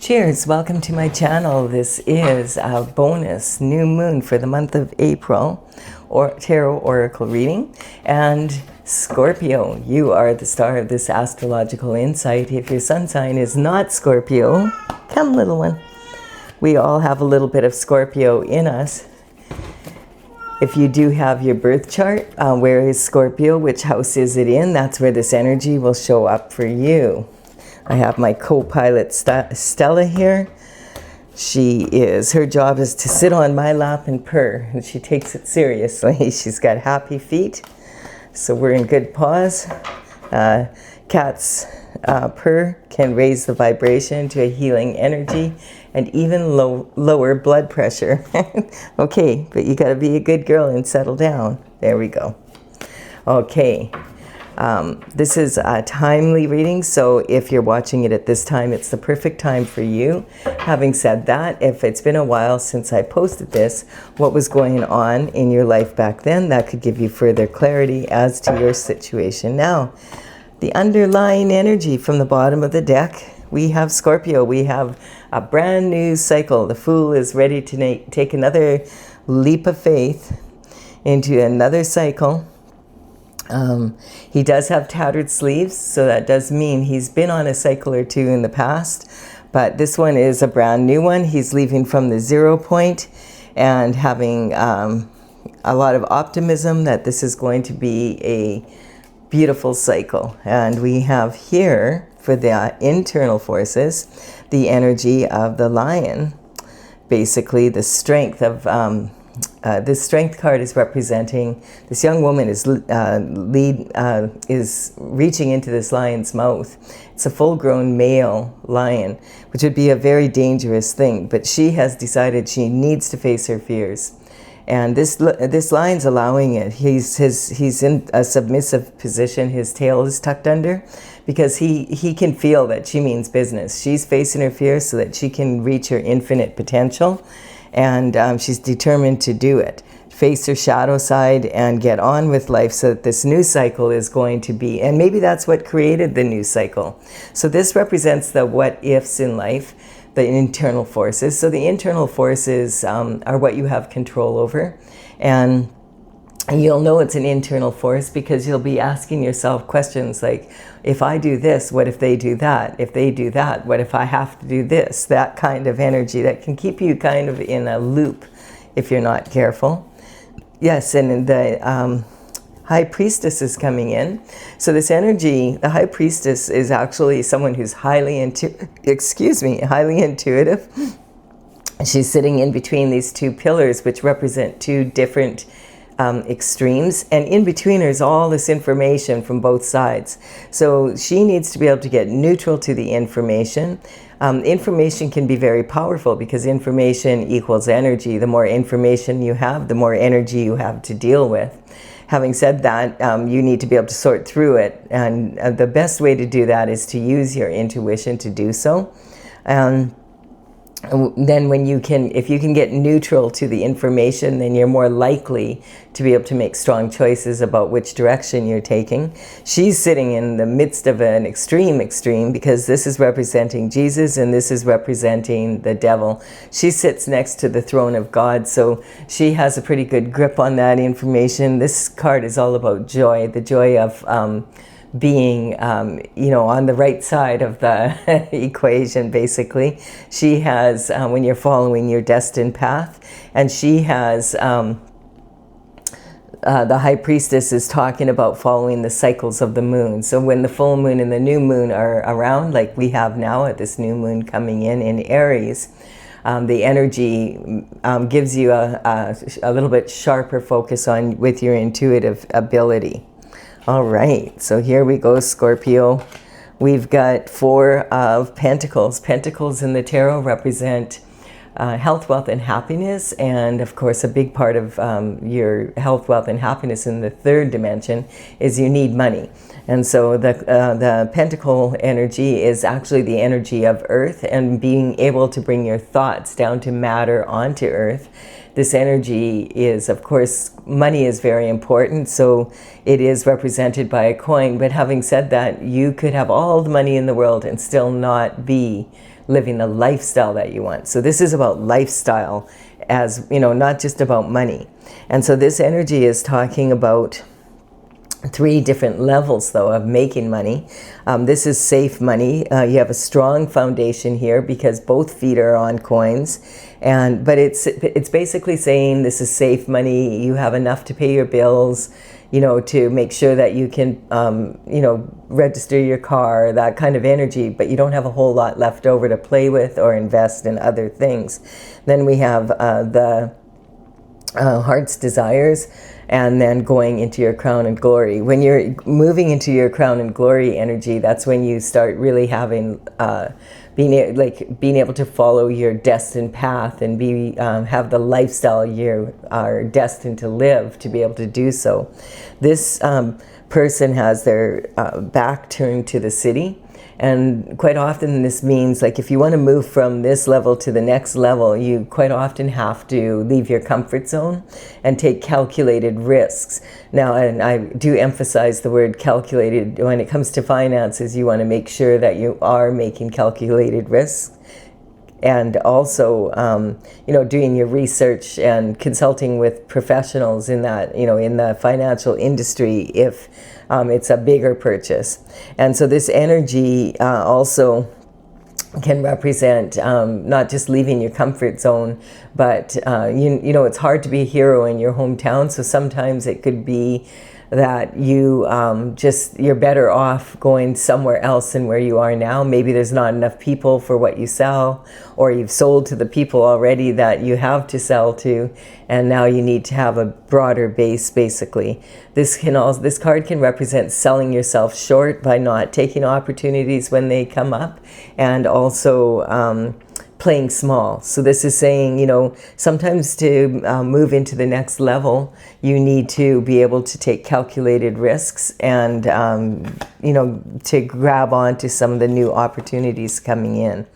Cheers, welcome to my channel. This is a bonus new moon for the month of April or tarot oracle reading. And Scorpio, you are the star of this astrological insight. If your sun sign is not Scorpio, come little one. We all have a little bit of Scorpio in us. If you do have your birth chart, where is Scorpio? Which house is it in? That's where this energy will show up for you. I have my co-pilot Stella here. Her job is to sit on my lap and purr, and she takes it seriously. She's got happy feet, so we're in good paws. Cats purr can raise the vibration to a healing energy and even lower blood pressure. Okay, but you gotta be a good girl and settle down. There we go. Okay. This is a timely reading, so if you're watching it at this time, it's the perfect time for you. Having said that, if it's been a while since I posted this, what was going on in your life back then, that could give you further clarity as to your situation now. The underlying energy from the bottom of the deck, we have Scorpio. We have a brand new cycle. The Fool is ready to take another leap of faith into another cycle. He does have tattered sleeves, so that does mean he's been on a cycle or two in the past, but this one is a brand new one. He's leaving from the 0 point and having a lot of optimism that this is going to be a beautiful cycle. And we have here, for the internal forces, the energy of the lion. Basically, the strength of this strength card is representing this young woman is reaching into this lion's mouth. It's a full-grown male lion, which would be a very dangerous thing, but she has decided she needs to face her fears. And this lion's allowing it. He's in a submissive position. His tail is tucked under because he can feel that she means business. She's facing her fears so that she can reach her infinite potential. And she's determined to do it, face her shadow side and get on with life, so that this new cycle is going to be, and maybe that's what created the new cycle. So this represents the what ifs in life, the internal forces. So the internal forces are what you have control over, and you'll know it's an internal force because you'll be asking yourself questions like, if I do this, what if they do that? If they do that, what if I have to do this? That kind of energy that can keep you kind of in a loop if you're not careful. Yes, and the High Priestess is coming in. So this energy, the High Priestess is actually someone who's highly intuitive. She's sitting in between these two pillars, which represent two different extremes, and in between there's all this information from both sides. So she needs to be able to get neutral to the information. Information can be very powerful because information equals energy. The more information you have, the more energy you have to deal with. Having said that, you need to be able to sort through it, and the best way to do that is to use your intuition to do so. Then if you can get neutral to the information, then you're more likely to be able to make strong choices about which direction you're taking. She's sitting in the midst of an extreme because this is representing Jesus and this is representing the devil. She sits next to the throne of God, so she has a pretty good grip on that information. This card is all about joy, the joy of being, on the right side of the equation, basically. She has, when you're following your destined path, and she has, the High Priestess is talking about following the cycles of the moon. So when the full moon and the new moon are around, like we have now at this new moon coming in Aries, the energy gives you a little bit sharper focus with your intuitive ability. All right, so here we go, Scorpio. We've got 4 of Pentacles. Pentacles in the tarot represent health, wealth, and happiness. And of course, a big part of your health, wealth, and happiness in the third dimension is you need money. And so the pentacle energy is actually the energy of earth, and being able to bring your thoughts down to matter onto earth. This energy is, of course, money is very important, so it is represented by a coin. But having said that, you could have all the money in the world and still not be living the lifestyle that you want. So this is about lifestyle, as you know, not just about money. And so this energy is talking about 3 different levels, though, of making money. This is safe money. You have a strong foundation here because both feet are on coins, but it's basically saying this is safe money. You have enough to pay your bills, you know, to make sure that you can, you know, register your car, that kind of energy. But you don't have a whole lot left over to play with or invest in other things. Then we have the heart's desires, and then going into your crown and glory. When you're moving into your crown and glory energy, that's when you start really having being able to follow your destined path and have the lifestyle you are destined to live, to be able to do so. This person has their back turned to the city. And quite often this means, like, if you want to move from this level to the next level, you quite often have to leave your comfort zone and take calculated risks. Now, and I do emphasize the word calculated. When it comes to finances, you want to make sure that you are making calculated risks. And also, you know, doing your research and consulting with professionals in that, you know, in the financial industry, if it's a bigger purchase. And so this energy also can represent not just leaving your comfort zone, but you know, it's hard to be a hero in your hometown. So sometimes it could be that you you're better off going somewhere else than where you are now. Maybe there's not enough people for what you sell, or you've sold to the people already that you have to sell to, and now you need to have a broader base, basically. This card can represent selling yourself short by not taking opportunities when they come up, and also playing small. So this is saying, you know, sometimes to move into the next level, you need to be able to take calculated risks and, you know, to grab onto some of the new opportunities coming in.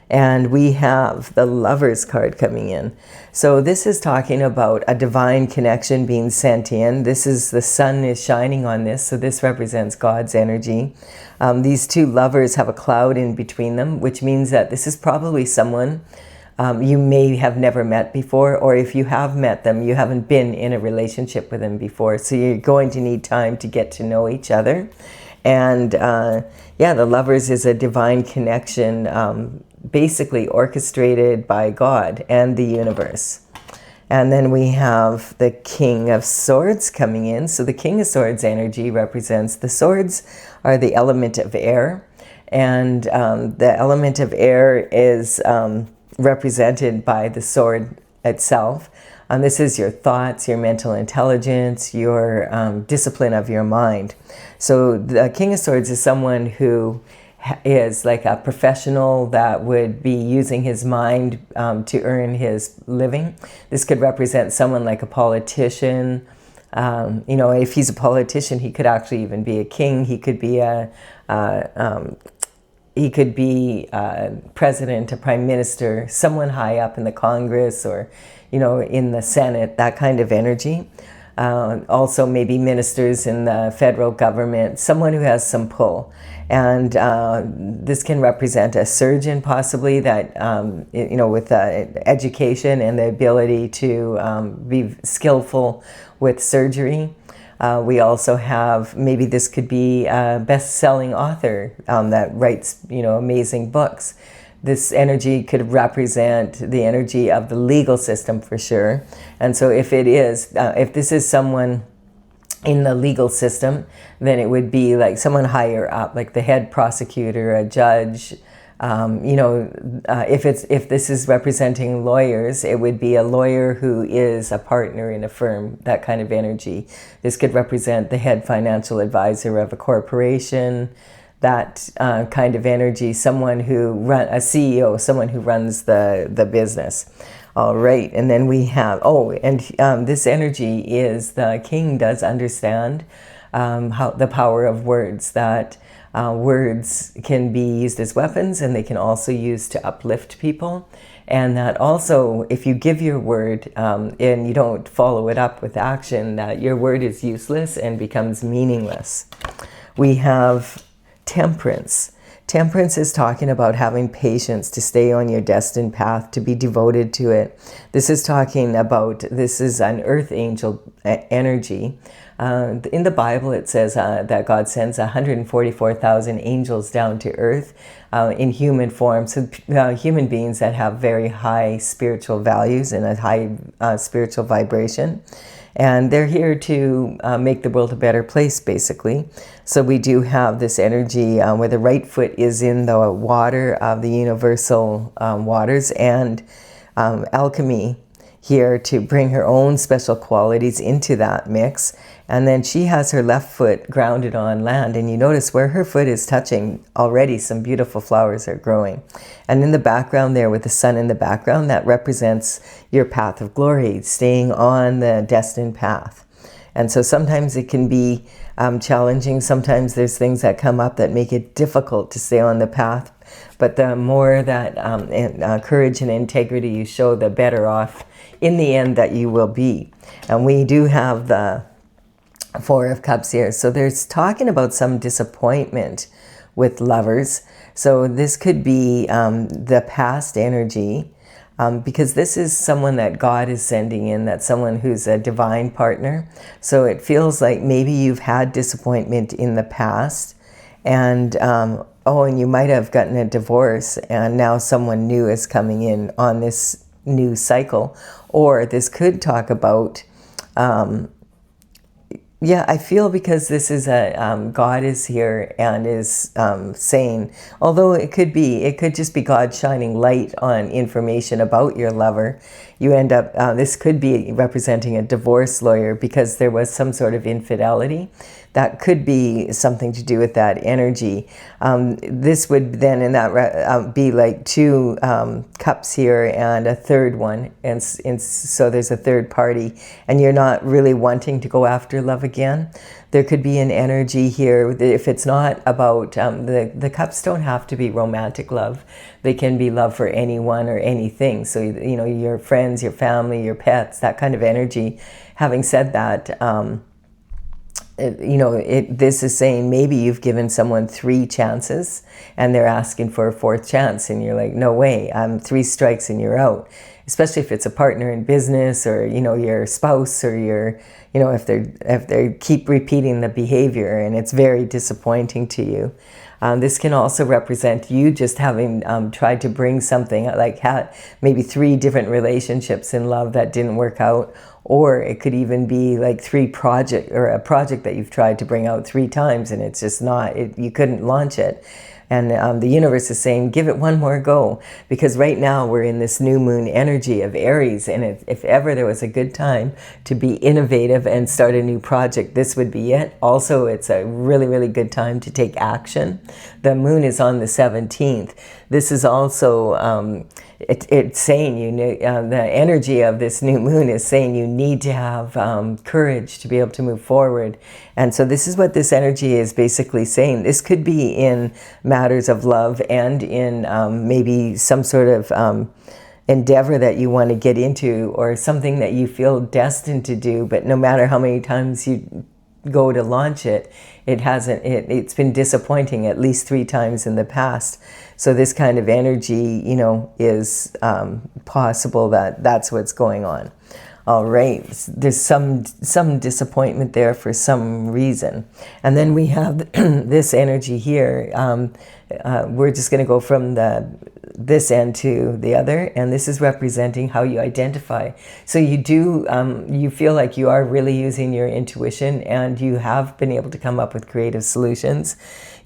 And we have the Lovers card coming in. So this is talking about a divine connection being sent in. This is, the sun is shining on this, so this represents God's energy. These 2 lovers have a cloud in between them, which means that this is probably someone you may have never met before, or if you have met them, you haven't been in a relationship with them before. So you're going to need time to get to know each other. And yeah, the Lovers is a divine connection, basically orchestrated by God and the universe. And then we have the King of Swords coming in. So the King of Swords energy represents, the swords are the element of air. And the element of air is represented by the sword itself. And this is your thoughts, your mental intelligence, your discipline of your mind. So the King of Swords is someone who is like a professional that would be using his mind to earn his living. This could represent someone like a politician. You know, if he's a politician, he could actually even be a king. He could be a president, a prime minister, someone high up in the Congress, or, you know, in the Senate, that kind of energy. Also maybe ministers in the federal government, someone who has some pull. And this can represent a surgeon, possibly, that, you know, with education and the ability to be skillful with surgery. We also have, maybe this could be a best-selling author that writes, you know, amazing books. This energy could represent the energy of the legal system for sure. And so if it is, if this is someone in the legal system, then it would be like someone higher up, like the head prosecutor, a judge. You know, if this is representing lawyers, it would be a lawyer who is a partner in a firm, that kind of energy. This could represent the head financial advisor of a corporation, that kind of energy, someone who a CEO, someone who runs the business. All right, and then we have, this energy is, the king does understand how the power of words, that words can be used as weapons, and they can also use to uplift people. And that also, if you give your word and you don't follow it up with action, that your word is useless and becomes meaningless. We have temperance. Temperance is talking about having patience to stay on your destined path, to be devoted to it. This is talking about, this is an earth angel energy. In the Bible, it says that God sends 144,000 angels down to earth in human form. So human beings that have very high spiritual values and a high spiritual vibration. And they're here to make the world a better place, basically. So we do have this energy where the right foot is in the water of the universal waters, and alchemy here to bring her own special qualities into that mix. And then she has her left foot grounded on land, and you notice where her foot is touching, already some beautiful flowers are growing. And in the background there, with the sun in the background, that represents your path of glory, staying on the destined path. And so sometimes it can be challenging. Sometimes there's things that come up that make it difficult to stay on the path. But the more that courage and integrity you show, the better off in the end that you will be. And we do have the Four of Cups here. So there's talking about some disappointment with lovers. So this could be the past energy, because this is someone that God is sending in, that's someone who's a divine partner. So it feels like maybe you've had disappointment in the past, and and you might have gotten a divorce, and now someone new is coming in on this new cycle. Or this could talk about I feel, because this is a God is here and is saying, although it could just be God shining light on information about your lover. You end up, this could be representing a divorce lawyer, because there was some sort of infidelity. That could be something to do with that energy. This would then in that be like two cups here and a third one. And so there's a third party, and you're not really wanting to go after love again. There could be an energy here, if it's not about, the cups don't have to be romantic love. They can be love for anyone or anything. So, you know, your friends, your family, your pets, that kind of energy. Having said that, this is saying maybe you've given someone 3 chances and they're asking for a 4th chance, and you're like, no way, 3 strikes and you're out. Especially if it's a partner in business, or your spouse, or if they keep repeating the behavior and it's very disappointing to you. This can also represent you just having tried to bring something, like had maybe 3 different relationships in love that didn't work out. Or it could even be like a project that you've tried to bring out 3 times, and it's just you couldn't launch it. And the universe is saying, give it one more go, because right now we're in this new moon energy of Aries, and if ever there was a good time to be innovative and start a new project, this would be it. Also, it's a really, really good time to take action. The moon is on the 17th. This is also, it's saying the energy of this new moon is saying you need to have courage to be able to move forward. And so this is what this energy is basically saying. This could be in matters of love, and in maybe some sort of endeavor that you want to get into, or something that you feel destined to do, but no matter how many times you go to launch it, it's been disappointing at least 3 times in the past. So this kind of energy, is possible that's what's going on. All right, there's some disappointment there for some reason. And then we have this energy here. We're just going to go from this end to the other, and this is representing how you identify. So you feel like you are really using your intuition, and you have been able to come up with creative solutions.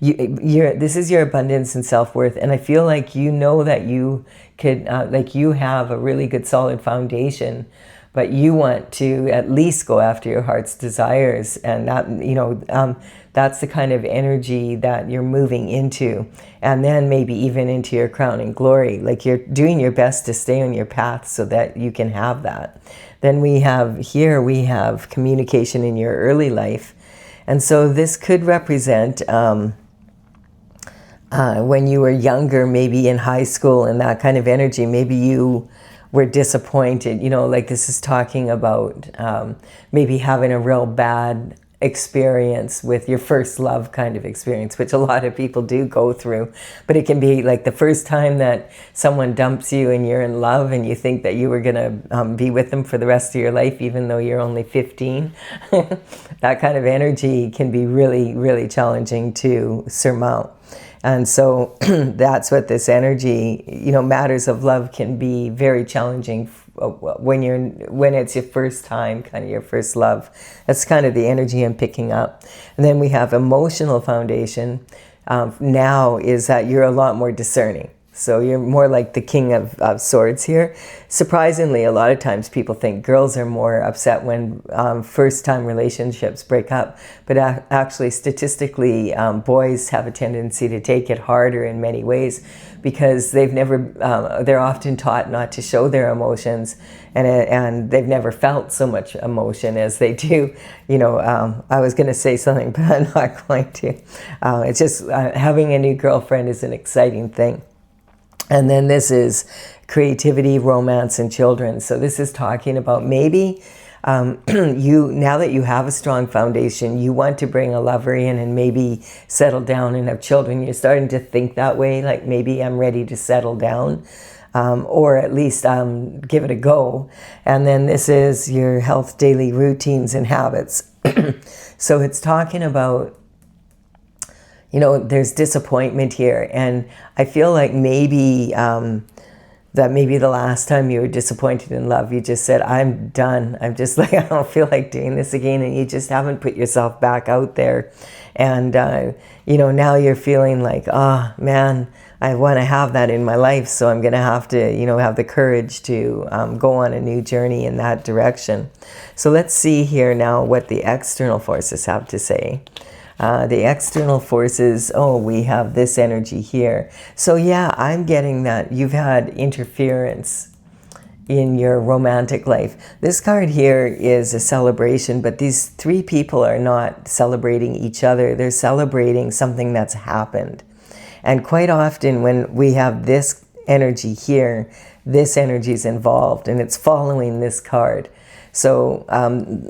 This is your abundance and self-worth, and I feel like that you could, you have a really good solid foundation, but you want to at least go after your heart's desires, and that, that's the kind of energy that you're moving into, and then maybe even into your crowning glory. Like, you're doing your best to stay on your path so that you can have that. Then we have communication in your early life. And so this could represent when you were younger, maybe in high school, and that kind of energy, maybe you were disappointed, you know, like this is talking about maybe having a real bad experience with your first love kind of experience, which a lot of people do go through. But it can be like the first time that someone dumps you and you're in love and you think that you were going to be with them for the rest of your life, even though you're only 15. That kind of energy can be really, really challenging to surmount. And so that's what this energy, you know, matters of love can be very challenging when it's your first time, kind of your first love. That's kind of the energy I'm picking up. And then we have emotional foundation. Now is that you're a lot more discerning. So you're more like the king of swords here. Surprisingly, a lot of times people think girls are more upset when first-time relationships break up. But actually, statistically, boys have a tendency to take it harder in many ways because they're often taught not to show their emotions, and they've never felt so much emotion as they do. You know, I was going to say something, but I'm not going to. It's just having a new girlfriend is an exciting thing. And then this is creativity, romance, and children. So this is talking about maybe now that you have a strong foundation, you want to bring a lover in and maybe settle down and have children. You're starting to think that way, like maybe I'm ready to settle down, or at least give it a go. And then this is your health, daily routines, and habits. So it's talking about, you know, there's disappointment here, and I feel like maybe that maybe the last time you were disappointed in love, you just said, I'm done. I'm just like, I don't feel like doing this again, and you just haven't put yourself back out there. And, you know, now you're feeling like, oh, man, I want to have that in my life, so I'm going to have to, you know, have the courage to go on a new journey in that direction. So let's see here now what the external forces have to say. The external forces, oh, we have this energy here. So yeah, I'm getting that you've had interference in your romantic life. This card here is a celebration, but these three people are not celebrating each other. They're celebrating something that's happened. And quite often when we have this energy here, this energy is involved and it's following this card. So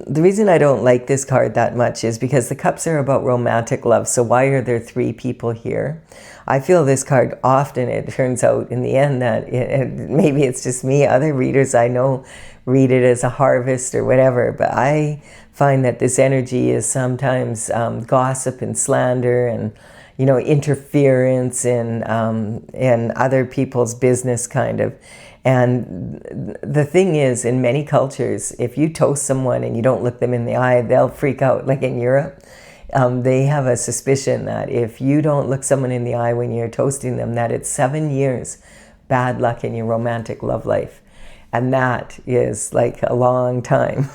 the reason I don't like this card that much is because the cups are about romantic love. So why are there three people here? I feel this card often, it turns out in the end that maybe it's just me, other readers I know read it as a harvest or whatever, but I find that this energy is sometimes gossip and slander and, you know, interference in other people's business kind of. And the thing is, in many cultures, if you toast someone and you don't look them in the eye, they'll freak out. Like in Europe, they have a suspicion that if you don't look someone in the eye when you're toasting them, that it's 7 years bad luck in your romantic love life. And that is like a long time.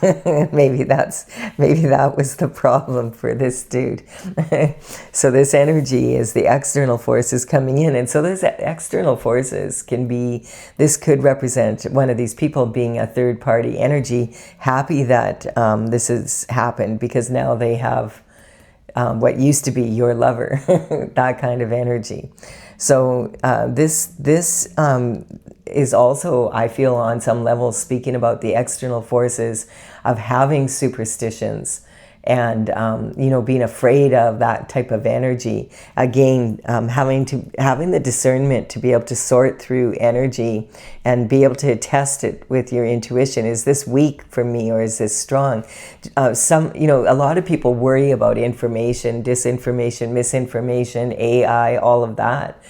maybe that was the problem for this dude. So this energy is the external forces coming in. And so those external forces this could represent one of these people being a third party energy, happy that this has happened because now they have what used to be your lover, that kind of energy. So this is also, I feel on some level, speaking about the external forces of having superstitions and, you know, being afraid of that type of energy. Again, having the discernment to be able to sort through energy and be able to test it with your intuition. Is this weak for me or is this strong? You know, a lot of people worry about information, disinformation, misinformation, AI, all of that.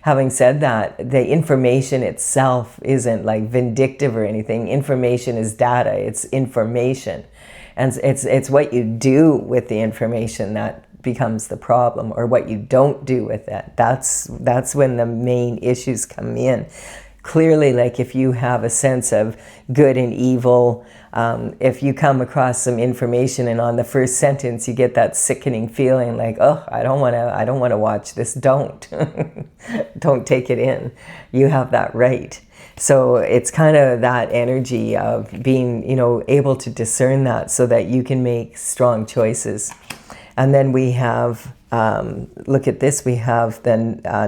Having said that, the information itself isn't like vindictive or anything. Information is data, it's information. And it's what you do with the information that becomes the problem, or what you don't do with it. That's when the main issues come in. Clearly, like if you have a sense of good and evil, if you come across some information and on the first sentence you get that sickening feeling like, oh, I don't want to watch this. Don't take it in. You have that right. So it's kind of that energy of being, you know, able to discern that so that you can make strong choices. And then we have, look at this, we have the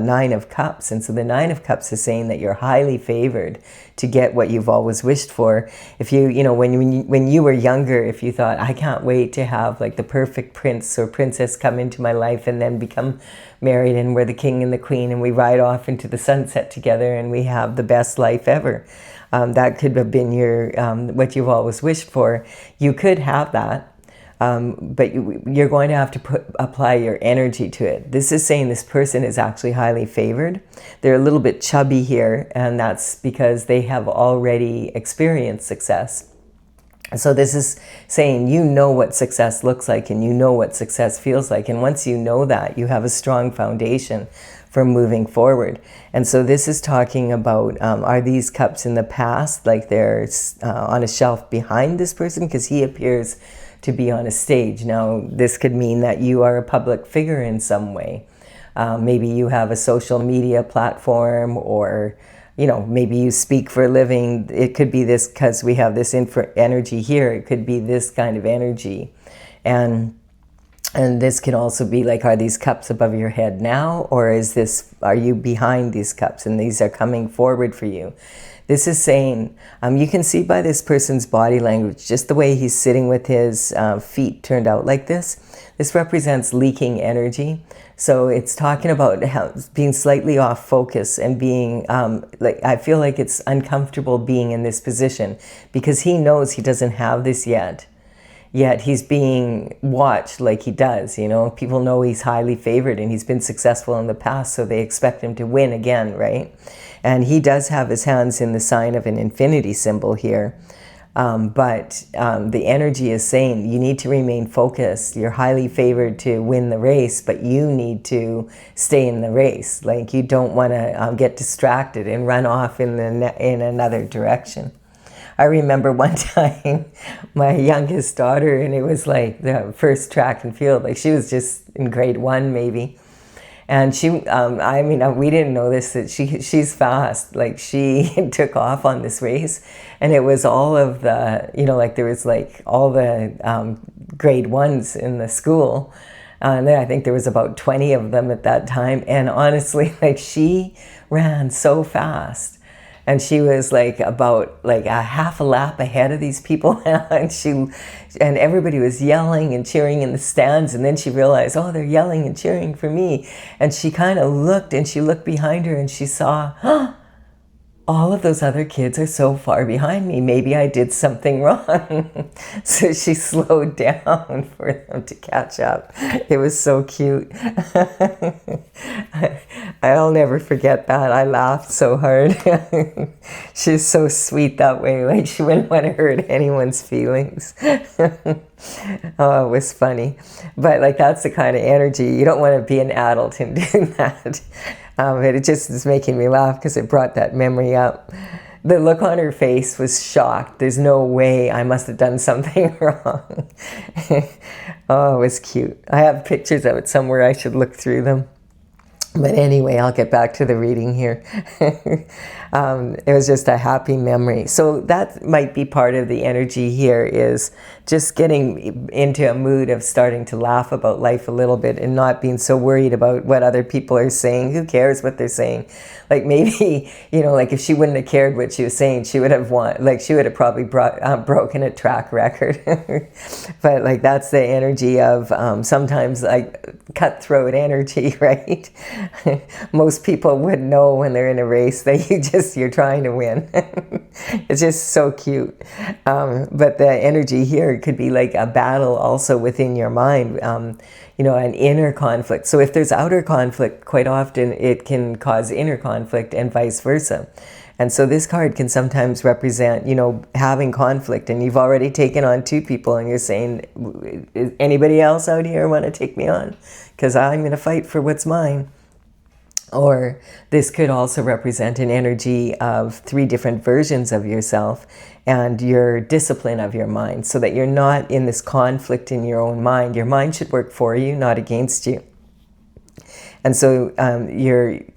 Nine of Cups. And so the Nine of Cups is saying that you're highly favored to get what you've always wished for. If you know, when you were younger, if you thought, I can't wait to have like the perfect prince or princess come into my life and then become married and we're the king and the queen and we ride off into the sunset together and we have the best life ever. That could have been your what you've always wished for. You could have that. But you're going to have to apply your energy to it. This is saying this person is actually highly favored. They're a little bit chubby here, and that's because they have already experienced success. So this is saying you know what success looks like and you know what success feels like. And once you know that, you have a strong foundation for moving forward. And so this is talking about, are these cups in the past, like they're on a shelf behind this person? Because he appears to be on a stage. Now, this could mean that you are a public figure in some way. Maybe you have a social media platform, or you know, maybe you speak for a living. It could be this, because we have this energy here. It could be this kind of energy. And this can also be like, are these cups above your head now? Or are you behind these cups and these are coming forward for you? This is saying, you can see by this person's body language, just the way he's sitting with his feet turned out like this. This represents leaking energy. So it's talking about being slightly off focus and being, like, I feel like it's uncomfortable being in this position because he knows he doesn't have this yet. Yet he's being watched like he does, you know. People know he's highly favored and he's been successful in the past, so they expect him to win again, right? And he does have his hands in the sign of an infinity symbol here. But the energy is saying you need to remain focused. You're highly favored to win the race, but you need to stay in the race. Like, you don't want to get distracted and run off in another direction. I remember one time my youngest daughter, and it was like the first track and field, like she was just in grade 1 maybe. And she, I mean, we didn't know this, that she's fast. Like, she took off on this race, and it was all of the, you know, like there was like all the grade 1s in the school. And I think there was about 20 of them at that time. And honestly, like, she ran so fast. And she was like about like a half a lap ahead of these people. and everybody was yelling and cheering in the stands. And then she realized, oh, they're yelling and cheering for me. And she kind of looked, and she looked behind her and she saw, oh, all of those other kids are so far behind me. Maybe I did something wrong. So she slowed down for them to catch up. It was so cute. I'll never forget that. I laughed so hard. She's so sweet that way. Like, she wouldn't want to hurt anyone's feelings. Oh, it was funny. But like, that's the kind of energy. You don't want to be an adult and do that. It just is making me laugh because it brought that memory up. The look on her face was shocked. There's no way, I must have done something wrong. Oh, it was cute. I have pictures of it somewhere. I should look through them. But anyway, I'll get back to the reading here. It was just a happy memory. So that might be part of the energy here, is just getting into a mood of starting to laugh about life a little bit and not being so worried about what other people are saying. Who cares what they're saying? Like, maybe, you know, like if she wouldn't have cared what she was saying, she would have she would have probably broken a track record. But like, that's the energy of sometimes like cutthroat energy, right? Most people would know when they're in a race that you're trying to win. It's just so cute. But the energy here could be like a battle also within your mind, you know, an inner conflict. So if there's outer conflict, quite often it can cause inner conflict and vice versa. And so this card can sometimes represent, you know, having conflict, and you've already taken on 2 people and you're saying, anybody else out here want to take me on? Because I'm going to fight for what's mine. Or this could also represent an energy of 3 different versions of yourself and your discipline of your mind, so that you're not in this conflict in your own mind. Your mind should work for you, not against you. And so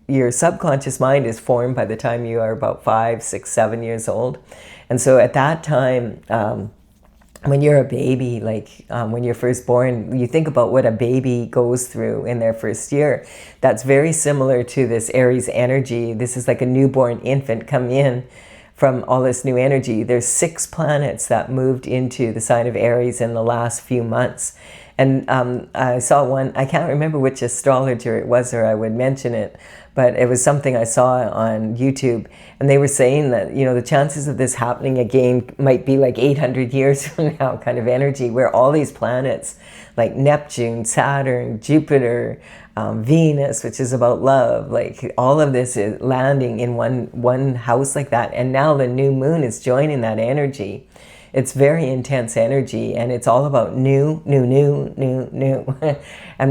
your subconscious mind is formed by the time you are about 5, 6, 7 years old. And so at that time, when you're a baby, like when you're first born, you think about what a baby goes through in their first year. That's very similar to this Aries energy. This is like a newborn infant come in from all this new energy. There's 6 planets that moved into the sign of Aries in the last few months. And I saw one, I can't remember which astrologer it was, or I would mention it, but it was something I saw on YouTube. And they were saying that, you know, the chances of this happening again might be like 800 years from now kind of energy, where all these planets like Neptune, Saturn, Jupiter, Venus, which is about love, like all of this is landing in one house like that. And now the new moon is joining that energy. It's very intense energy, and it's all about new. And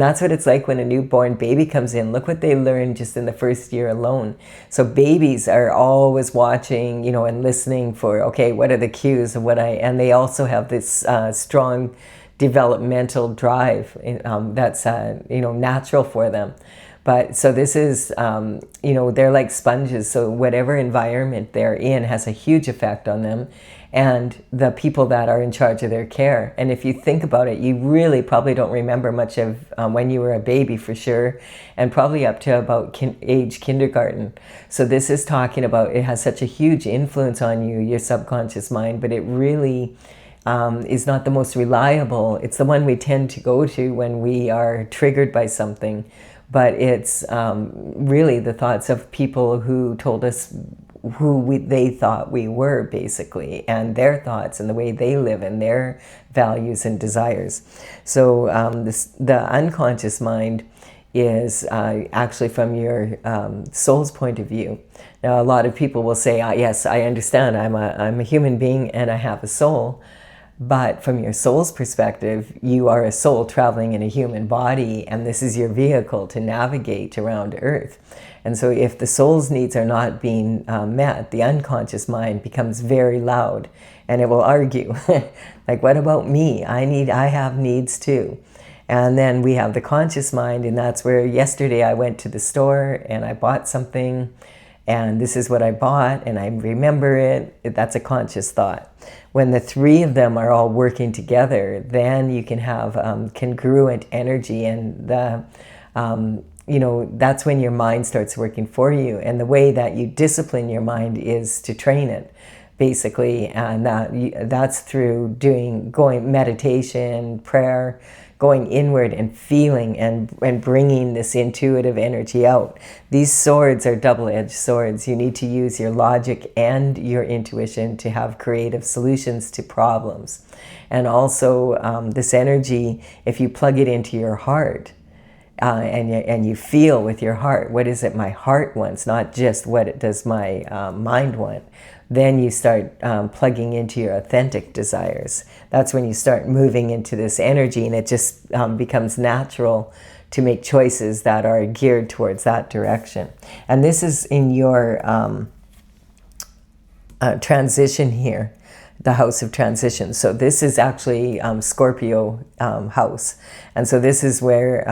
that's what it's like when a newborn baby comes in. Look what they learn just in the first year alone. So babies are always watching, you know, and listening for, okay, what are the cues of and they also have this strong developmental drive that's, you know, natural for them. But so this is, you know, they're like sponges. So whatever environment they're in has a huge effect on them and the people that are in charge of their care. And if you think about it, you really probably don't remember much of when you were a baby for sure, and probably up to about age kindergarten. So this is talking about, it has such a huge influence on you, your subconscious mind, but it really is not the most reliable. It's the one we tend to go to when we are triggered by something. But it's really the thoughts of people who told us who they thought we were, basically, and their thoughts and the way they live and their values and desires. So the unconscious mind is actually from your soul's point of view. Now, a lot of people will say, yes, I understand, I'm a human being and I have a soul. But from your soul's perspective, you are a soul traveling in a human body, and this is your vehicle to navigate around Earth. And so if the soul's needs are not being met, the unconscious mind becomes very loud, and it will argue. Like, what about me? I have needs too. And then we have the conscious mind, and that's where yesterday I went to the store and I bought something, and this is what I bought, and I remember it. That's a conscious thought. When the 3 of them are all working together, then you can have congruent energy, and the you know, that's when your mind starts working for you. And the way that you discipline your mind is to train it, basically, and that's through going meditation, prayer, going inward and feeling and bringing this intuitive energy out. These swords are double-edged swords. You need to use your logic and your intuition to have creative solutions to problems. And also this energy, if you plug it into your heart, and you feel with your heart, what is it my heart wants, not just what does my mind want, then you start plugging into your authentic desires. That's when you start moving into this energy, and it just becomes natural to make choices that are geared towards that direction. And this is in your transition here, the house of transition. So this is actually Scorpio house. And so this is where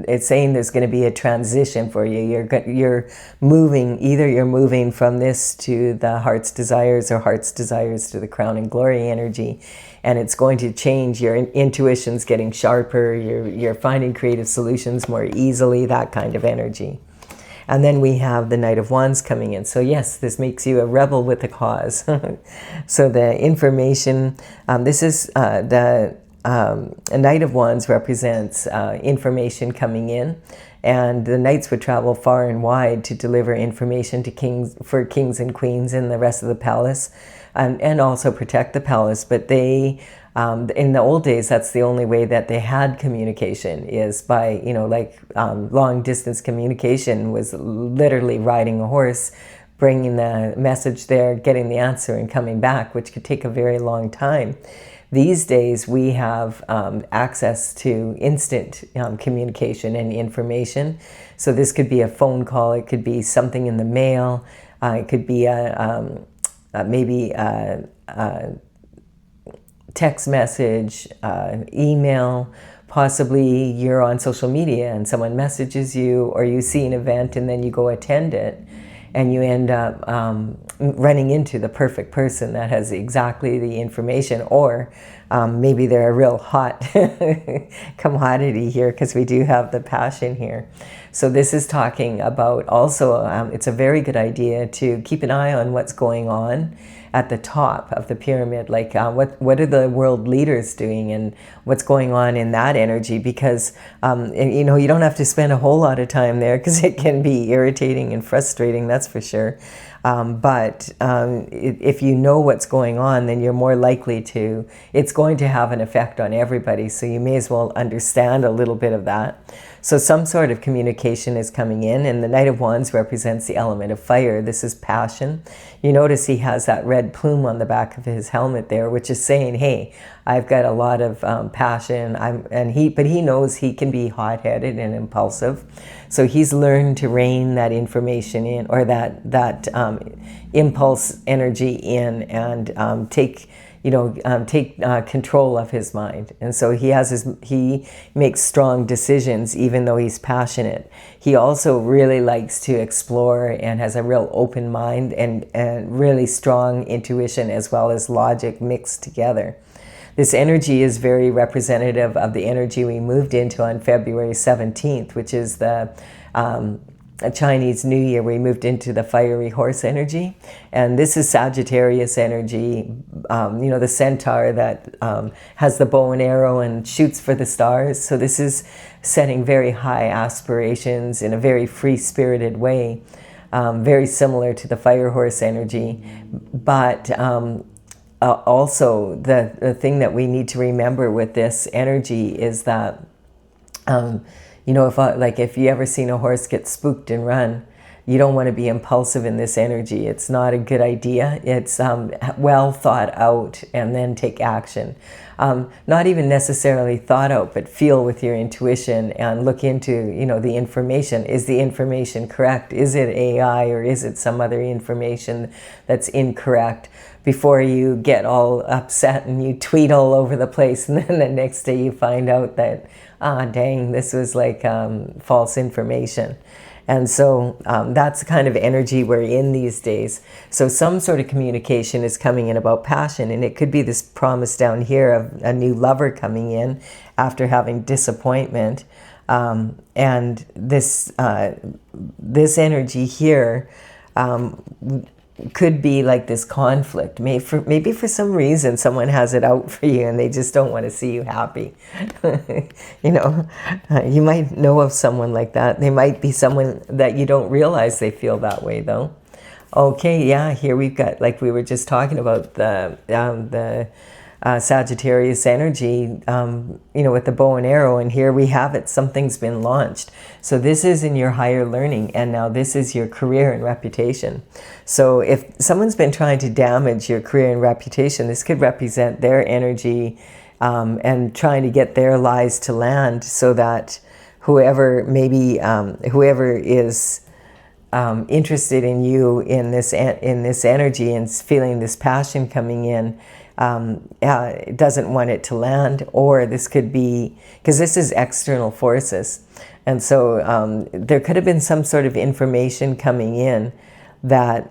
it's saying there's going to be a transition for you. You're moving, either you're moving from this to the heart's desires, or heart's desires to the crown and glory energy. And it's going to change. Your intuition's getting sharper. You're finding creative solutions more easily, that kind of energy. And then we have the Knight of Wands coming in. So yes, this makes you a rebel with a cause. So the information, this is a Knight of Wands represents information coming in. And the knights would travel far and wide to deliver information to kings and queens and the rest of the palace, and also protect the palace. But they, in the old days, that's the only way that they had communication, is by, you know, like long distance communication was literally riding a horse, bringing the message there, getting the answer, and coming back, which could take a very long time. These days, we have access to instant communication and information. So this could be a phone call, it could be something in the mail, it could be maybe a text message, email, possibly you're on social media and someone messages you, or you see an event and then you go attend it. and you end up running into the perfect person that has exactly the information, or maybe they're a real hot commodity here, because we do have the passion here. So this is talking about also, it's a very good idea to keep an eye on what's going on at the top of the pyramid, like what are the world leaders doing and what's going on in that energy, because you know, you don't have to spend a whole lot of time there, because it can be irritating and frustrating, that's for sure. But if you know what's going on, then you're more likely to, it's going to have an effect on everybody, so you may as well understand a little bit of that. So some sort of communication is coming in, and the Knight of Wands represents the element of fire. This is passion. You notice he has that red plume on the back of his helmet there, which is saying, hey, I've got a lot of passion. But he knows he can be hot-headed and impulsive. So he's learned to rein that information in, or that impulse energy in, and take control of his mind. And so he makes strong decisions even though he's passionate. He also really likes to explore and has a real open mind and really strong intuition as well as logic mixed together. This energy is very representative of the energy we moved into on February 17th, which is the Chinese New Year. We moved into the fiery horse energy, and this is Sagittarius energy, you know, the centaur that has the bow and arrow and shoots for the stars. So this is setting very high aspirations in a very free-spirited way, very similar to the fire horse energy. But also the thing that we need to remember with this energy is that you know, if you ever seen a horse get spooked and run, you don't want to be impulsive in this energy. It's not a good idea. It's well thought out, and then take action. Not even necessarily thought out, but feel with your intuition and look into, you know, the information. Is the information correct? Is it AI, or is it some other information that's incorrect? Before you get all upset and you tweet all over the place, and then the next day you find out that, dang, this was like false information. And so that's the kind of energy we're in these days. So some sort of communication is coming in about passion, and it could be this promise down here of a new lover coming in after having disappointment. And this energy here could be like this conflict. Maybe for some reason someone has it out for you and they just don't want to see you happy. You know, you might know of someone like that. They might be someone that you don't realize they feel that way, though. Okay, yeah, here we've got, like we were just talking about, the Sagittarius energy, you know, with the bow and arrow, and here we have it, something's been launched. So this is in your higher learning, and now this is your career and reputation. So if someone's been trying to damage your career and reputation, this could represent their energy and trying to get their lies to land, so that whoever is interested in you in this energy and feeling this passion coming in, doesn't want it to land. Or this could be, because this is external forces, and so there could have been some sort of information coming in that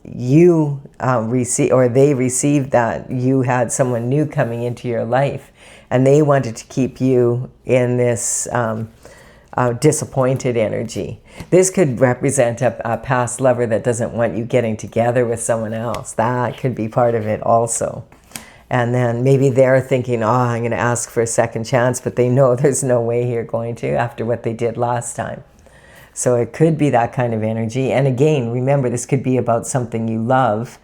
you receive, or they received, that you had someone new coming into your life, and they wanted to keep you in this disappointed energy. This could represent a past lover that doesn't want you getting together with someone else. That could be part of it also. And then maybe they're thinking, oh, I'm going to ask for a second chance, but they know there's no way you're going to after what they did last time. So it could be that kind of energy. And again, remember, this could be about something you love.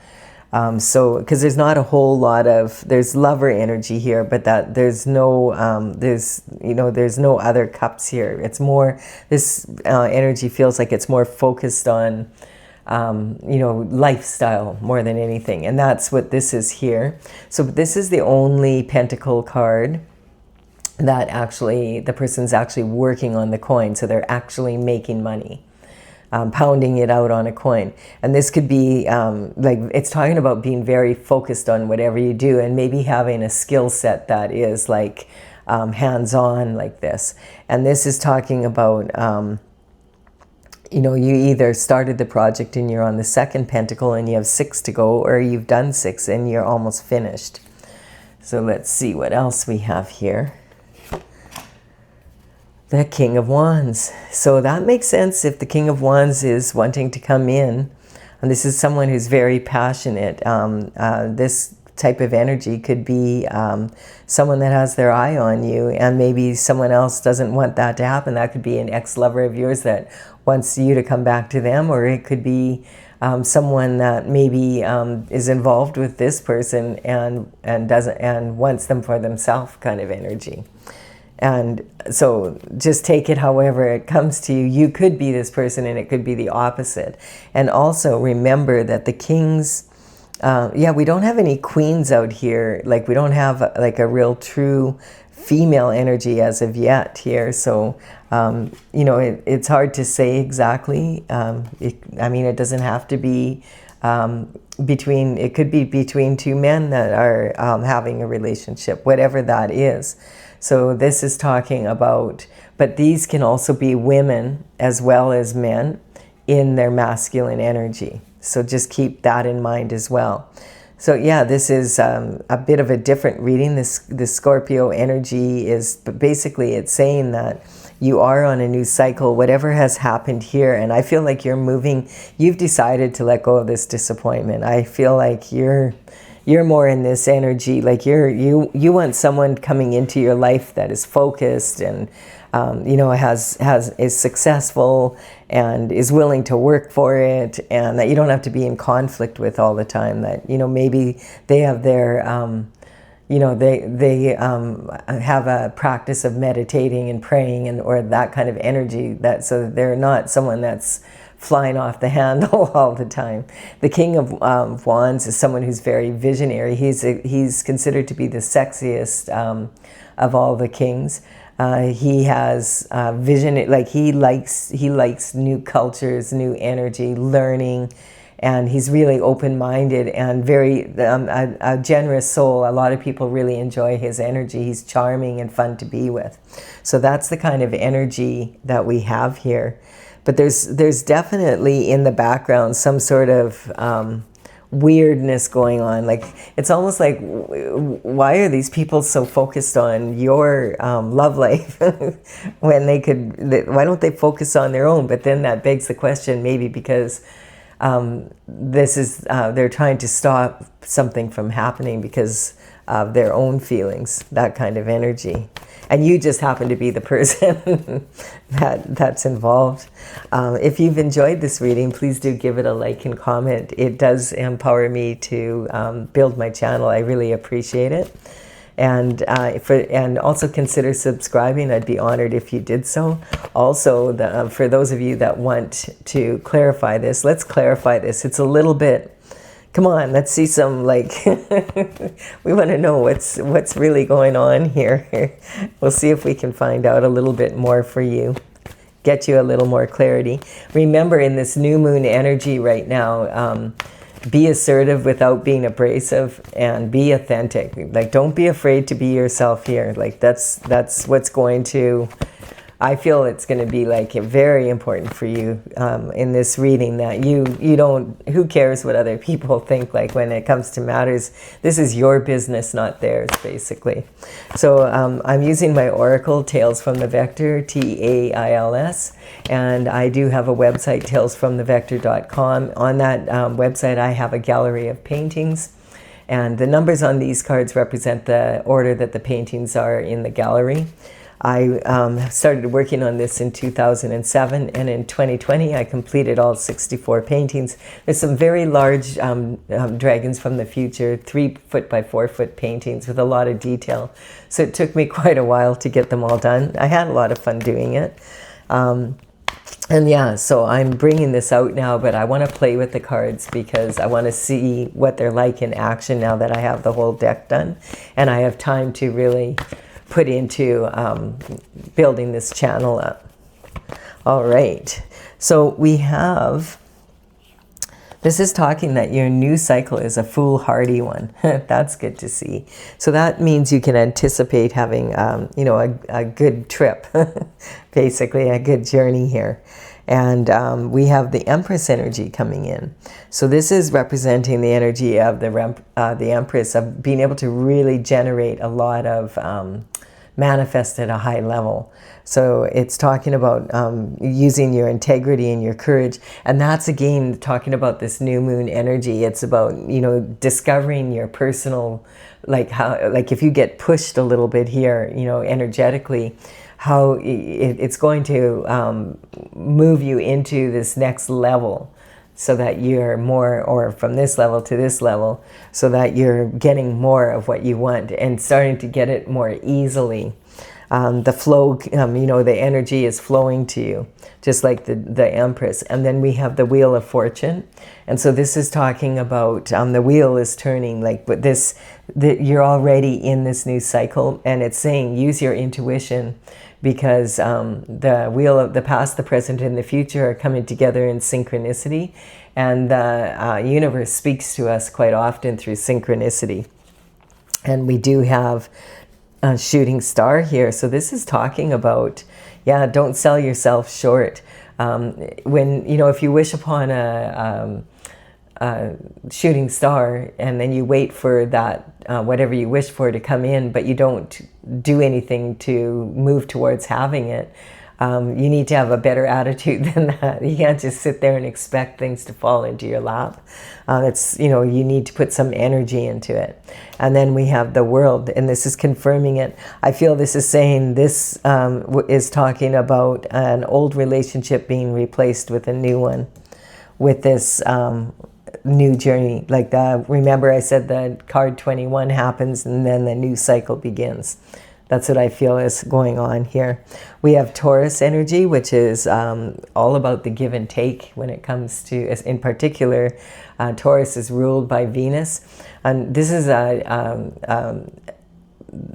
So, because there's not a whole lot of, there's lover energy here, but that there's no, there's no other cups here. It's more, this energy feels like it's more focused on, lifestyle more than anything. And that's what this is here. So this is the only pentacle card that actually, the person's actually working on the coin. So they're actually making money. Pounding it out on a coin. And this could be, it's talking about being very focused on whatever you do, and maybe having a skill set that is like hands-on like this. And this is talking about, you know, you either started the project and you're on the second pentacle and you have 6 to go, or you've done 6 and you're almost finished. So let's see what else we have here. The King of Wands. So that makes sense if the King of Wands is wanting to come in. And this is someone who's very passionate. This type of energy could be someone that has their eye on you, and maybe someone else doesn't want that to happen. That could be an ex-lover of yours that wants you to come back to them, or it could be someone that maybe is involved with this person and wants them for themselves, kind of energy. And so just take it however it comes to you. You could be this person and it could be the opposite. And also remember that the kings, yeah, we don't have any queens out here. Like, we don't have like a real true female energy as of yet here. So, you know, it's hard to say exactly. I mean, it doesn't have to be it could be between 2 men that are having a relationship, whatever that is. So this is talking about, but these can also be women as well as men in their masculine energy. So just keep that in mind as well. So yeah, this is a bit of a different reading. This Scorpio energy is basically, it's saying that you are on a new cycle, whatever has happened here. And I feel like you've decided to let go of this disappointment. I feel like you're more in this energy, like you want someone coming into your life that is focused and you know, is successful and is willing to work for it, and that you don't have to be in conflict with all the time. That, you know, maybe they have their you know, they have a practice of meditating and praying or that kind of energy, that so they're not someone that's flying off the handle all the time. The King of Wands is someone who's very visionary. He's considered to be the sexiest of all the kings. He has vision, like he likes new cultures, new energy, learning, and he's really open-minded and very a generous soul. A lot of people really enjoy his energy. He's charming and fun to be with. So that's the kind of energy that we have here. But there's definitely in the background some sort of weirdness going on. Like, it's almost like, why are these people so focused on your love life when why don't they focus on their own? But then that begs the question, maybe because they're trying to stop something from happening because of their own feelings, that kind of energy. And you just happen to be the person that's involved. If you've enjoyed this reading, please do give it a like and comment. It does empower me to build my channel. I really appreciate it. And also consider subscribing. I'd be honored if you did so. Also, for those of you that want to clarify this, let's clarify this. It's a little bit, come on, let's see some, like, we want to know what's really going on here. We'll see if we can find out a little bit more for you, get you a little more clarity. Remember, in this new moon energy right now, be assertive without being abrasive, and be authentic. Like, don't be afraid to be yourself here. Like, that's what's going to, I feel it's going to be like very important for you in this reading, that you don't, who cares what other people think, like when it comes to matters. This is your business, not theirs, basically. So I'm using my Oracle, Tales from the Vector, TAILS, and I do have a website, talesfromthevector.com. On that website, I have a gallery of paintings, and the numbers on these cards represent the order that the paintings are in the gallery. I started working on this in 2007, and in 2020 I completed all 64 paintings. There's some very large dragons from the future, 3 foot by 4 foot paintings with a lot of detail. So it took me quite a while to get them all done. I had a lot of fun doing it. And yeah, so I'm bringing this out now, but I want to play with the cards because I want to see what they're like in action now that I have the whole deck done, and I have time to really put into building this channel up. All right, so we have, this is talking that your new cycle is a foolhardy one. That's good to see. So that means you can anticipate having, you know, a good trip, basically a good journey here. And we have the Empress energy coming in. So this is representing the energy of the Empress, of being able to really generate a lot of manifest at a high level. So it's talking about using your integrity and your courage. And that's, again, talking about this new moon energy. It's about, you know, discovering your personal, like if you get pushed a little bit here, you know, energetically, how it's going to move you into this next level, so that you're more, or from this level to this level, so that you're getting more of what you want and starting to get it more easily. The flow, you know, the energy is flowing to you, just like the Empress. And then we have the Wheel of Fortune. And so this is talking about the wheel is turning, like, but you're already in this new cycle, and it's saying use your intuition, because the wheel of the past, the present, and the future are coming together in synchronicity. And the universe speaks to us quite often through synchronicity. And we do have a shooting star here. So this is talking about, yeah, don't sell yourself short. When, you know, if you wish upon a shooting star, and then you wait for that, whatever you wish for to come in, but you don't do anything to move towards having it, you need to have a better attitude than that. You can't just sit there and expect things to fall into your lap. It's, you know, you need to put some energy into it. And then we have the World, and this is confirming it. I feel this is saying this is talking about an old relationship being replaced with a new one, with this new journey. Like remember I said that card 21 happens and then the new cycle begins. That's what I feel is going on here. We have Taurus energy, which is all about the give and take when it comes to, in particular, Taurus is ruled by Venus. And this is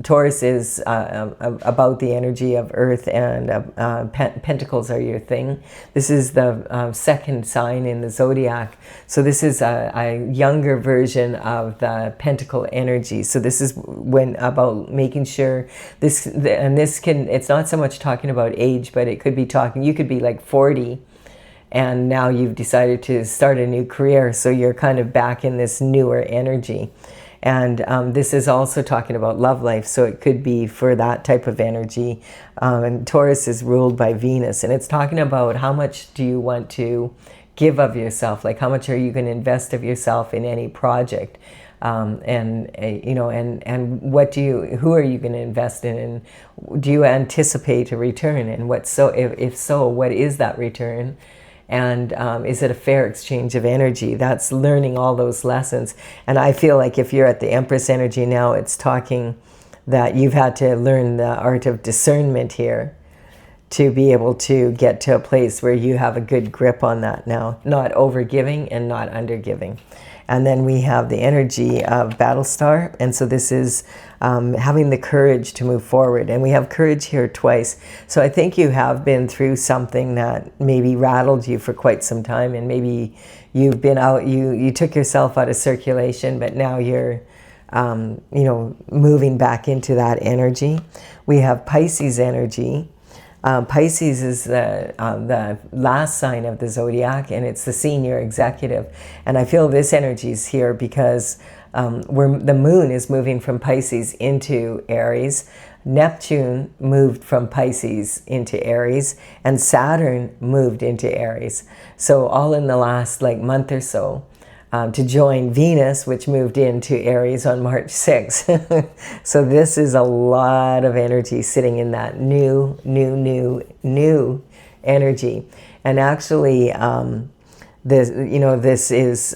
Taurus is about the energy of Earth, and pentacles are your thing. This is the second sign in the zodiac. So this is a younger version of the pentacle energy. So this is when about making sure this, and this can, it's not so much talking about age, but it could be talking, you could be like 40 and now you've decided to start a new career. So you're kind of back in this newer energy. And this is also talking about love life, so it could be for that type of energy. And Taurus is ruled by Venus, and it's talking about how much do you want to give of yourself, like how much are you going to invest of yourself in any project, you know, and what who are you going to invest in, and do you anticipate a return, and what, so if so, what is that return? And is it a fair exchange of energy? That's learning all those lessons. And I feel like if you're at the Empress energy now, it's talking that you've had to learn the art of discernment here to be able to get to a place where you have a good grip on that now, not over-giving and not under-giving. And then we have the energy of Battlestar. And so this is having the courage to move forward. And we have courage here twice. So I think you have been through something that maybe rattled you for quite some time. And maybe you've been out, you took yourself out of circulation, but now you're, you know, moving back into that energy. We have Pisces energy. Pisces is the last sign of the zodiac, and it's the senior executive. And I feel this energy is here because the moon is moving from Pisces into Aries. Neptune moved from Pisces into Aries, and Saturn moved into Aries. So all in the last month or so. To join Venus, which moved into Aries on March 6th. So this is a lot of energy sitting in that new energy. And actually, this is,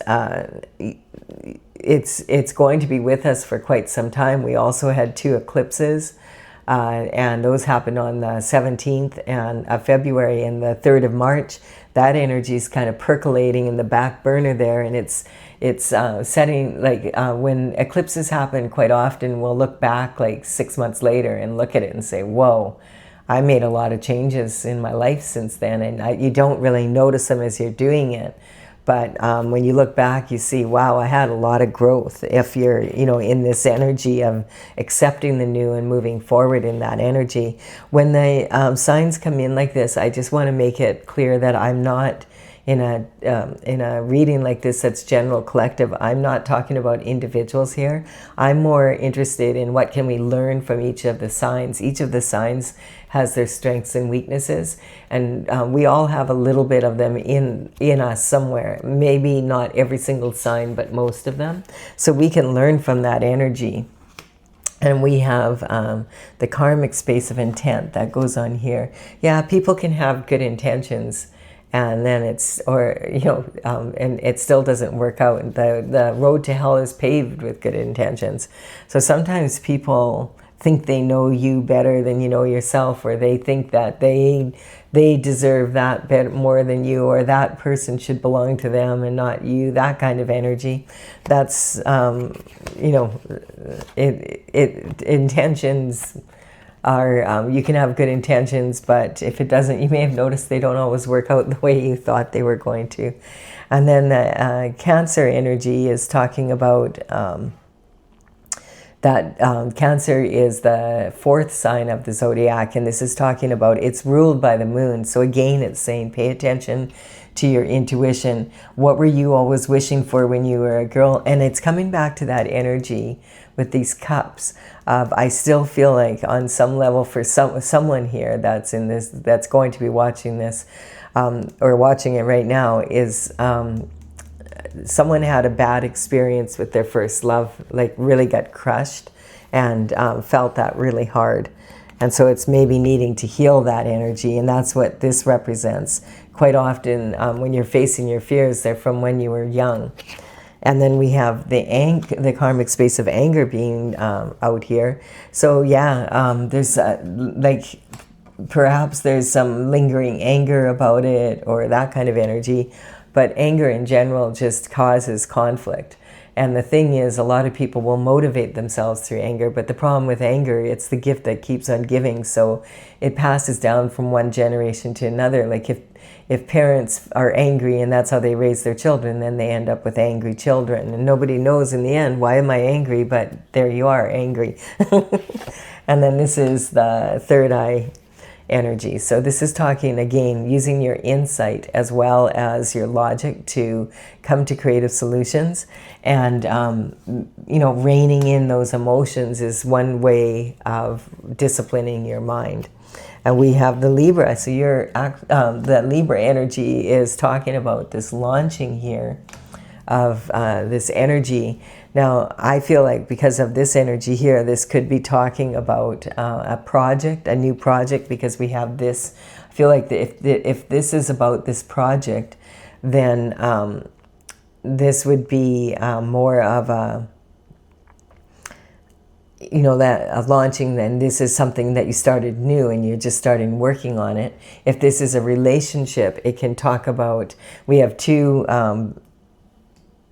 it's going to be with us for quite some time. We also had 2 eclipses, and those happened on the 17th of February and the 3rd of March. That energy is kind of percolating in the back burner there, and it's setting, when eclipses happen, quite often we'll look back 6 months later and look at it and say, whoa, I made a lot of changes in my life since then. And you don't really notice them as you're doing it, But when you look back, you see, wow, I had a lot of growth. If you're, in this energy of accepting the new and moving forward in that energy. When the signs come in like this, I just want to make it clear that I'm not in a reading like this that's general collective. I'm not talking about individuals here. I'm more interested in what can we learn from each of the signs. Each of the signs has their strengths and weaknesses, and we all have a little bit of them in us somewhere. Maybe not every single sign, but most of them. So we can learn from that energy. And we have the karmic space of intent that goes on here. Yeah, people can have good intentions, and then and it still doesn't work out. The road to hell is paved with good intentions. So sometimes people think they know you better than you know yourself, or they think that they deserve that bit more than you, or that person should belong to them and not you, that kind of energy. That's, intentions are, you can have good intentions, but if it doesn't, you may have noticed they don't always work out the way you thought they were going to. And then the Cancer energy is talking about that Cancer is the 4th sign of the zodiac, and this is talking about it's ruled by the moon. So again, it's saying pay attention to your intuition. What were you always wishing for when you were a girl? And it's coming back to that energy with these cups of, I still feel like on some level for someone here that's in this, that's going to be watching this or watching it right now, is someone had a bad experience with their first love, like really got crushed and felt that really hard. And so it's maybe needing to heal that energy, and that's what this represents. Quite often when you're facing your fears, they're from when you were young. And then we have the karmic space of anger being out here. So yeah, there's perhaps there's some lingering anger about it, or that kind of energy. But anger in general just causes conflict. And the thing is, a lot of people will motivate themselves through anger, but the problem with anger, it's the gift that keeps on giving. So it passes down from one generation to another. Like if parents are angry and that's how they raise their children, then they end up with angry children. And nobody knows in the end, why am I angry? But there you are, angry. And then this is the third eye energy. So this is talking, again, using your insight as well as your logic to come to creative solutions. And, reining in those emotions is one way of disciplining your mind. And we have the Libra. So the Libra energy is talking about this launching here of this energy. Now, I feel like because of this energy here, this could be talking about a project, a new project, because we have this. I feel like if this is about this project, then this would be more of a, that launching, then this is something that you started new and you're just starting working on it. If this is a relationship, it can talk about, we have two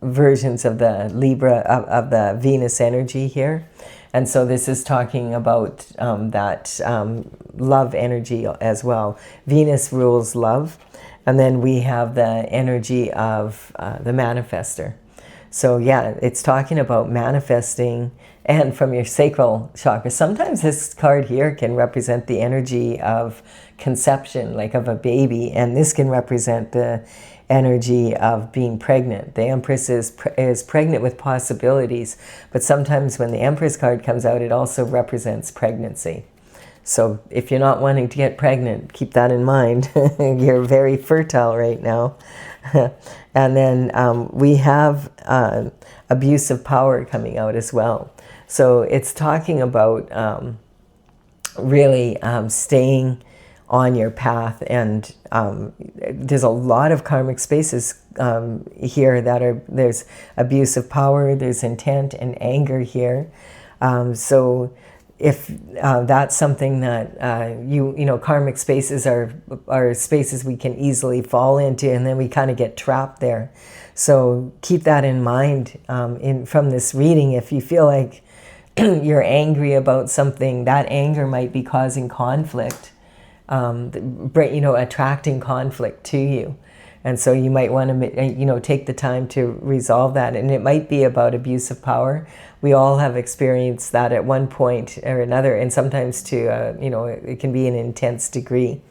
versions of the Libra, of the Venus energy here. And so this is talking about that love energy as well. Venus rules love. And then we have the energy of the manifester. So yeah, it's talking about manifesting, and from your sacral chakra. Sometimes this card here can represent the energy of conception, like of a baby, and this can represent the energy of being pregnant. The Empress is pregnant with possibilities, but sometimes when the Empress card comes out, it also represents pregnancy. So if you're not wanting to get pregnant, keep that in mind. You're very fertile right now. And then we have abuse of power coming out as well. So it's talking about really staying on your path, and there's a lot of karmic spaces here that are, there's abuse of power, there's intent and anger here. So if that's something that karmic spaces are spaces we can easily fall into, and then we kind of get trapped there. So keep that in mind from this reading. If you feel like you're angry about something, that anger might be causing conflict, attracting conflict to you. And so you might want to, take the time to resolve that. And it might be about abuse of power. We all have experienced that at one point or another, and sometimes to, it can be an intense degree.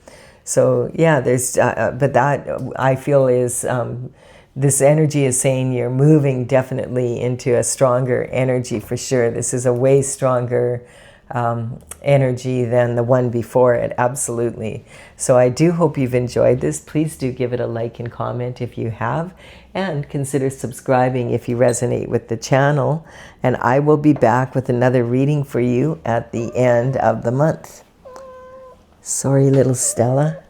So yeah, but that I feel is, this energy is saying you're moving definitely into a stronger energy for sure. This is a way stronger energy than the one before it, absolutely. So I do hope you've enjoyed this. Please do give it a like and comment if you have, and consider subscribing if you resonate with the channel. And I will be back with another reading for you at the end of the month. Sorry, little Stella.